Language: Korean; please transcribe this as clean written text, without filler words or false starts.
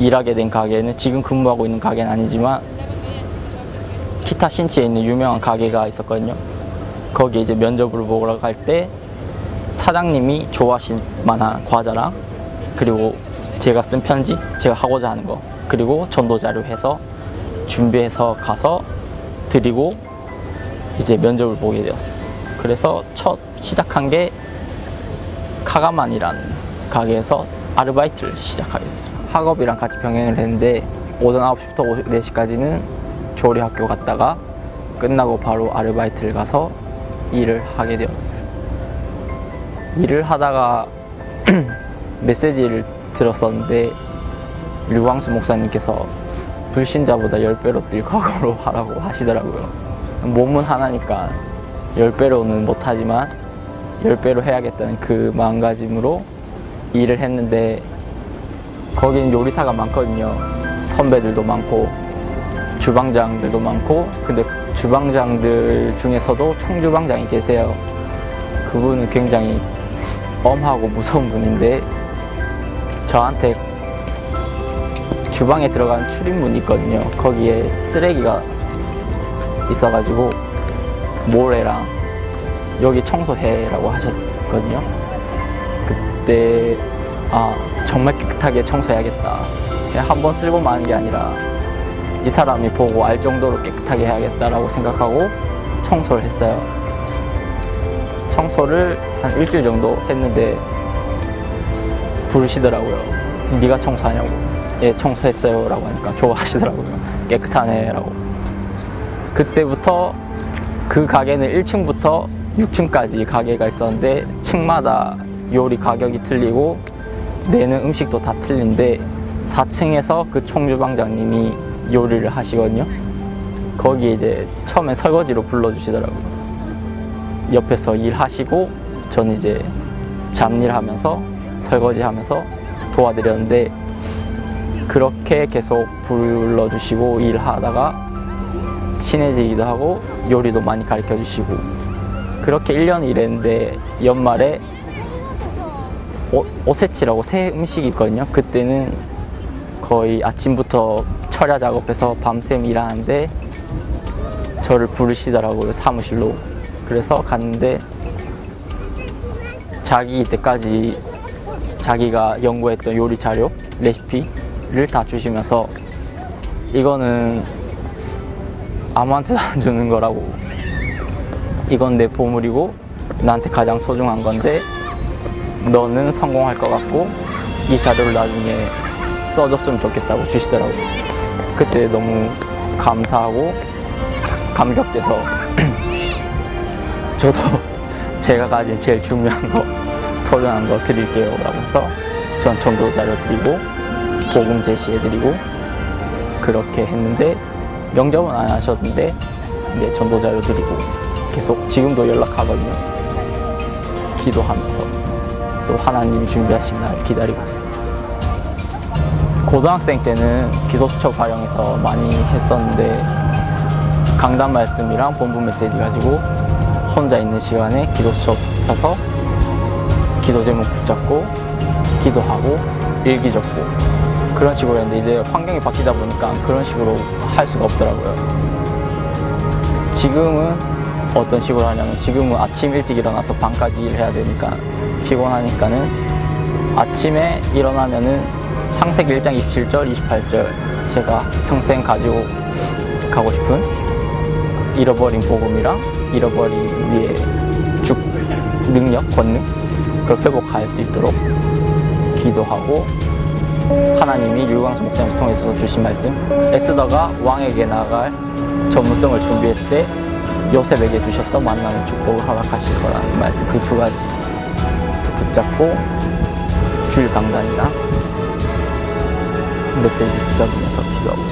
일하게 된 가게는 지금 근무하고 있는 가게는 아니지만 키타 신치에 있는 유명한 가게가 있었거든요. 거기에 이제 면접을 보러 갈 때 사장님이 좋아하실 만한 과자랑 그리고 제가 쓴 편지, 제가 하고자 하는 거 그리고 전도 자료 해서 준비해서 가서 드리고 이제 면접을 보게 되었어요. 그래서 첫 시작한 게 카가만이라는 가게에서 아르바이트를 시작하게 됐습니다. 학업이랑 같이 병행을 했는데 오전 9시부터 오후 4시까지는 조리학교 갔다가 끝나고 바로 아르바이트를 가서 일을 하게 되었어요. 일을 하다가 메시지를 들었었는데 류광수 목사님께서 불신자보다 10배로 뛸 각오로 하라고 하시더라고요. 몸은 하나니까 10배로는 못하지만 10배로 해야겠다는 그 마음가짐으로 일을 했는데 거기는 요리사가 많거든요. 선배들도 많고 주방장들도 많고 근데 주방장들 중에서도 총주방장이 계세요. 그분은 굉장히 엄하고 무서운 분인데 저한테 주방에 들어가는 출입문이 있거든요. 거기에 쓰레기가 있어가지고 모래랑 여기 청소해라고 하셨거든요. 그때 정말 깨끗하게 청소해야겠다. 그냥 한번 쓸고 마는 게 아니라 이 사람이 보고 알 정도로 깨끗하게 해야겠다라고 생각하고 청소를 했어요. 청소를 한 일주일 정도 했는데 부르시더라고요. 네가 청소하냐고. 예, 청소했어요 라고 하니까 좋아하시더라고요. 깨끗하네 라고. 그때부터 그 가게는 1층부터 6층까지 가게가 있었는데 층마다 요리 가격이 틀리고 내는 음식도 다 틀린데 4층에서 그 총주방장님이 요리를 하시거든요. 거기 이제 처음에 설거지로 불러주시더라고요. 옆에서 일하시고 저는 이제 잡일하면서 설거지하면서 도와드렸는데 그렇게 계속 불러주시고 일하다가 친해지기도 하고 요리도 많이 가르쳐 주시고 그렇게 1년 일했는데 연말에 오세치라고 새 음식이 있거든요. 그때는 거의 아침부터 철야 작업해서 밤샘 일하는데 저를 부르시더라고요. 사무실로. 그래서 갔는데 자기 때까지 자기가 연구했던 요리 자료, 레시피를 다 주시면서 이거는 아무한테도 안 주는 거라고, 이건 내 보물이고 나한테 가장 소중한 건데 너는 성공할 것 같고 이 자료를 나중에 써줬으면 좋겠다고 주시더라고요. 그때 너무 감사하고 감격돼서 저도 제가 가진 제일 중요한 거, 소중한 거 드릴게요 라면서 전 전도 자료 드리고 복음 제시해 드리고 그렇게 했는데 영접은 안 하셨는데 이제 전도 자료 드리고 계속 지금도 연락하거든요. 기도하면서 또 하나님이 준비하신 날 기다리고 있습니다. 고등학생 때는 기도수첩 활용해서 많이 했었는데 강단 말씀이랑 본부 메시지 가지고 혼자 있는 시간에 기도수첩 펴서 기도 제목 붙잡고 기도하고 일기 적고 그런 식으로 했는데 이제 환경이 바뀌다 보니까 그런 식으로 할 수가 없더라고요. 지금은 어떤 식으로 하냐면 지금은 아침 일찍 일어나서 밤까지 일을 해야 되니까 피곤하니까는 아침에 일어나면은 창세기 1장 27절, 28절 제가 평생 가지고 가고 싶은 잃어버린 복음이랑 잃어버린 우리의 능력, 권능 그걸 회복할 수 있도록 기도하고 하나님이 류광수 목사님 통해서 주신 말씀 에스더가 왕에게 나아갈 전문성을 준비했을 때 요셉에게 주셨던 만남의 축복을 허락하실 거라는 말씀 그 두 가지 붙잡고 주일 강단이랑 메시지 붙잡으면서 기도하고